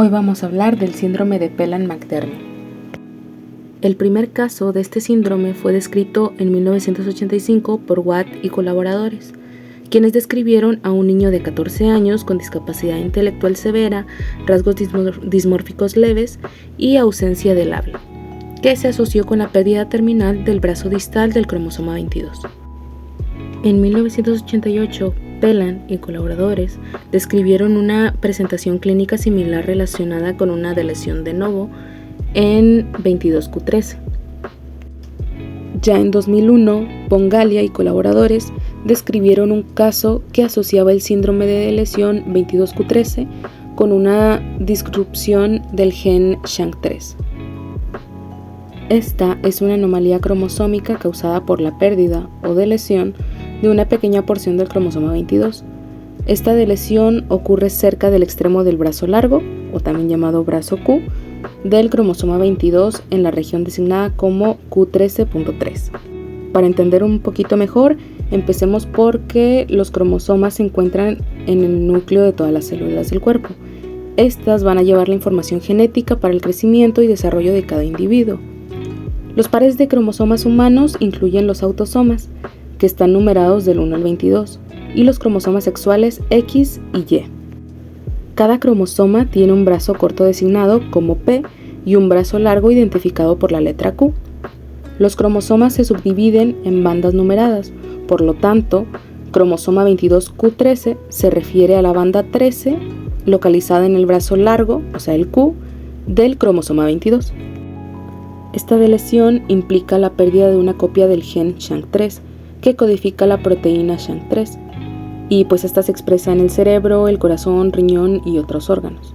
Hoy vamos a hablar del síndrome de Phelan-McDermid. El primer caso de este síndrome fue descrito en 1985 por Watt y colaboradores, quienes describieron a un niño de 14 años con discapacidad intelectual severa, rasgos dismórficos leves y ausencia del habla, que se asoció con la pérdida terminal del brazo distal del cromosoma 22. En 1988, Phelan y colaboradores describieron una presentación clínica similar relacionada con una deleción de novo en 22q13. Ya en 2001, Bongalia y colaboradores describieron un caso que asociaba el síndrome de deleción 22q13 con una disrupción del gen SHANK3. Esta es una anomalía cromosómica causada por la pérdida o deleción de una pequeña porción del cromosoma 22. Esta deleción ocurre cerca del extremo del brazo largo, o también llamado brazo Q, del cromosoma 22 en la región designada como Q13.3. Para entender un poquito mejor, empecemos porque los cromosomas se encuentran en el núcleo de todas las células del cuerpo. Estas van a llevar la información genética para el crecimiento y desarrollo de cada individuo. Los pares de cromosomas humanos incluyen los autosomas, que están numerados del 1 al 22, y los cromosomas sexuales X y Y. Cada cromosoma tiene un brazo corto designado como P y un brazo largo identificado por la letra Q. Los cromosomas se subdividen en bandas numeradas, por lo tanto, cromosoma 22q13 se refiere a la banda 13 localizada en el brazo largo, o sea el Q, del cromosoma 22. Esta deleción implica la pérdida de una copia del gen SHANK3, que codifica la proteína SHANK3, y pues esta se expresa en el cerebro, el corazón, riñón y otros órganos.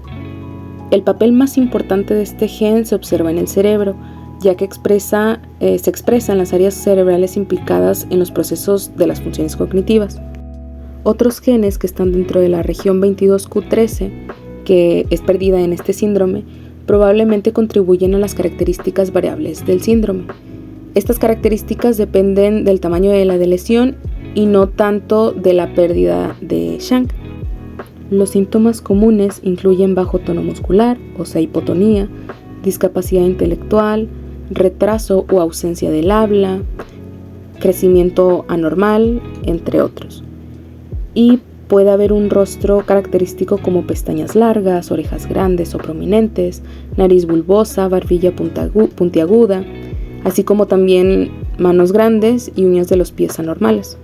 El papel más importante de este gen se observa en el cerebro, ya que se expresa en las áreas cerebrales implicadas en los procesos de las funciones cognitivas. Otros genes que están dentro de la región 22q13, que es perdida en este síndrome, probablemente contribuyen a las características variables del síndrome. Estas características dependen del tamaño de la deleción y no tanto de la pérdida de SHANK. Los síntomas comunes incluyen bajo tono muscular, o sea, hipotonía, discapacidad intelectual, retraso o ausencia del habla, crecimiento anormal, entre otros. Y puede haber un rostro característico como pestañas largas, orejas grandes o prominentes, nariz bulbosa, barbilla puntiaguda, así como también manos grandes y uñas de los pies anormales.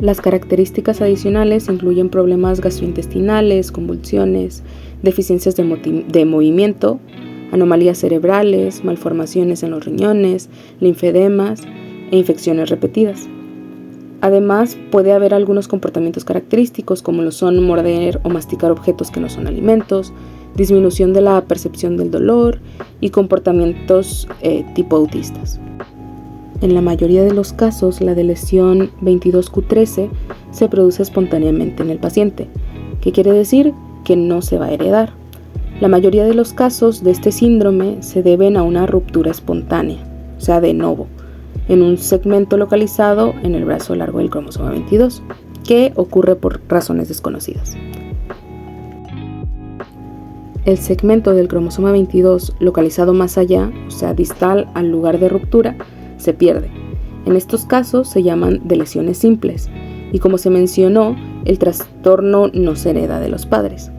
Las características adicionales incluyen problemas gastrointestinales, convulsiones, deficiencias de movimiento, anomalías cerebrales, malformaciones en los riñones, linfedemas e infecciones repetidas. Además, puede haber algunos comportamientos característicos como lo son morder o masticar objetos que no son alimentos, disminución de la percepción del dolor y comportamientos tipo autistas. En la mayoría de los casos, la deleción 22q13 se produce espontáneamente en el paciente, que quiere decir que no se va a heredar. La mayoría de los casos de este síndrome se deben a una ruptura espontánea, o sea, de novo, en un segmento localizado en el brazo largo del cromosoma 22, que ocurre por razones desconocidas. El segmento del cromosoma 22 localizado más allá, o sea, distal al lugar de ruptura, se pierde. En estos casos se llaman deleciones simples, y como se mencionó, el trastorno no se hereda de los padres.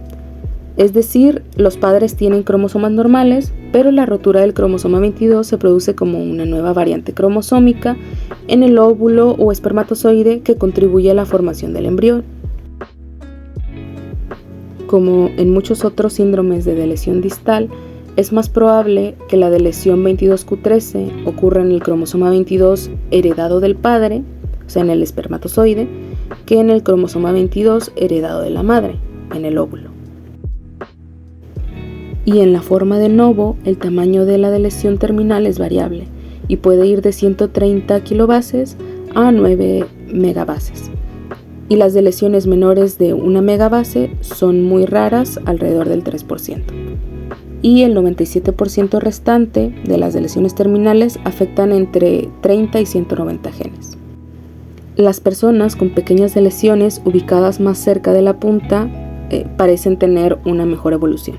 Es decir, los padres tienen cromosomas normales, pero la rotura del cromosoma 22 se produce como una nueva variante cromosómica en el óvulo o espermatozoide que contribuye a la formación del embrión. Como en muchos otros síndromes de deleción distal, es más probable que la deleción 22q13 ocurra en el cromosoma 22 heredado del padre, o sea, en el espermatozoide, que en el cromosoma 22 heredado de la madre, en el óvulo. Y en la forma de novo, el tamaño de la deleción terminal es variable y puede ir de 130 kilobases a 9 megabases. Y las deleciones menores de 1 megabase son muy raras, alrededor del 3%. Y el 97% restante de las deleciones terminales afectan entre 30 y 190 genes. Las personas con pequeñas lesiones ubicadas más cerca de la punta parecen tener una mejor evolución.